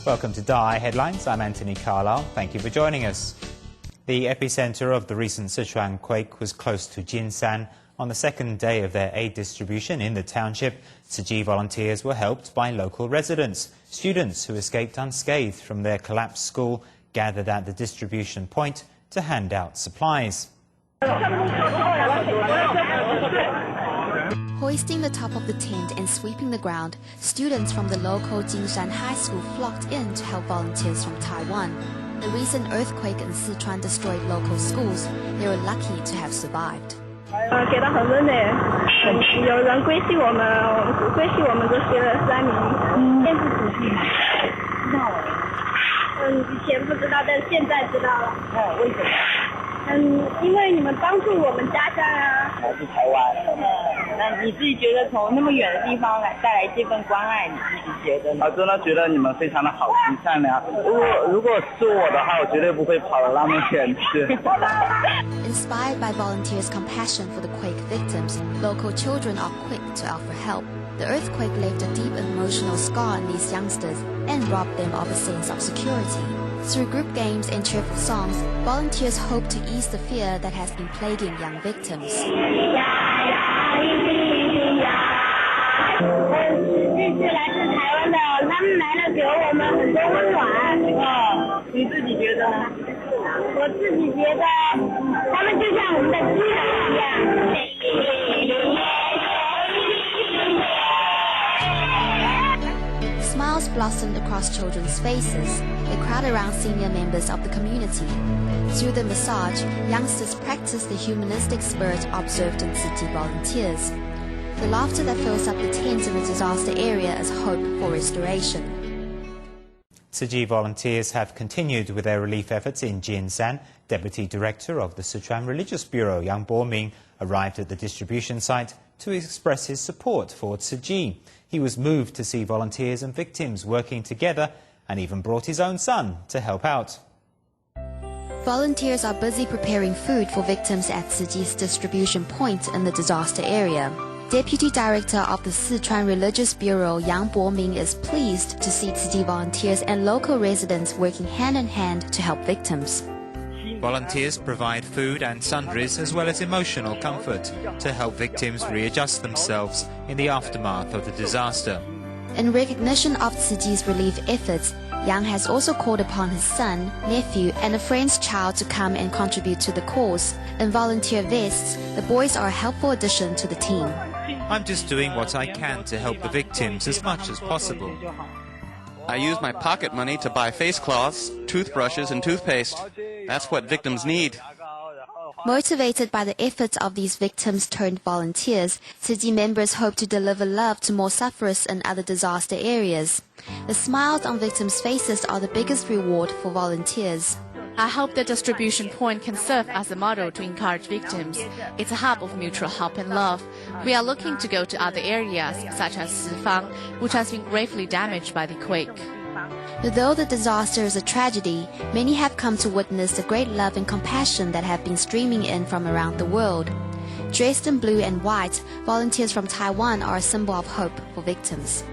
Welcome to DAI Headlines. I'm Anthony Carlisle. Thank you for joining us. The epicenter of the recent Sichuan quake was close to Jinshan. On the second day of their aid distribution in the township, Tzu Chi volunteers were helped by local residents. Students who escaped unscathed from their collapsed school gathered at the distribution point to hand out supplies. Hoisting the top of the tent and sweeping the ground, students from the local Jinshan High School flocked in to help volunteers from Taiwan. The recent earthquake in Sichuan destroyed local schools. They were lucky to have survived. 给得很温暖，有人关心我们这些灾民。先不仔细吗？知道了。以前不知道，但现在知道了。为什么？因为你们帮助我们家乡啊。来自台湾。那你自己觉得从那么远的地方来带来这份关爱，你自己觉得呢？真的觉得你们非常的好心善良。如果是我的话，我绝对不会跑得那么远去。Inspired by volunteers' compassion for the quake victims, local children are quick to offer help. The earthquake left a deep emotional scar on these youngsters and robbed them of a sense of security. Through group games and cheerful songs, volunteers hope to ease the fear that has been plaguing young victims. 这次来自台湾的，他们来了给我们很多温暖。你自己觉得呢？我自己觉得他们就像我们的亲人一样。Smiles blossomed across children's faces. They crowd around senior members of the community. Through the massage, youngsters practice the humanistic spirit observed in Tzu Chi volunteers. The laughter that fills up the tents in the disaster area is hope for restoration. Tzu Chi volunteers have continued with their relief efforts in Jinshan. Deputy Director of the Sichuan Religious Bureau, Yang Bo-ming, arrived at the distribution site to express his support for Tzu Chi. He was moved to see volunteers and victims working together and even brought his own son to help out. Volunteers are busy preparing food for victims at Tzu Chi's distribution point in the disaster area. Deputy Director of the Sichuan Religious Bureau, Yang Bo-ming, is pleased to see Tzu Chi volunteers and local residents working hand in hand to help victims. Volunteers provide food and sundries as well as emotional comfort to help victims readjust themselves in the aftermath of the disaster. In recognition of Tzu Chi's relief efforts, Yang has also called upon his son, nephew, and a friend's child to come and contribute to the cause. In volunteer vests, the boys are a helpful addition to the team. I'm just doing what I can to help the victims as much as possible. I use my pocket money to buy face cloths, toothbrushes, and toothpaste. That's what victims need. Motivated by the efforts of these victims-turned volunteers, Tzu Chi members hope to deliver love to more sufferers in other disaster areas. The smiles on victims' faces are the biggest reward for volunteers. I hope the distribution point can serve as a model to encourage victims. It's a hub of mutual help and love. We are looking to go to other areas, such as Sifang, which has been gravely damaged by the quake. Though the disaster is a tragedy, many have come to witness the great love and compassion that have been streaming in from around the world. Dressed in blue and white, volunteers from Taiwan are a symbol of hope for victims.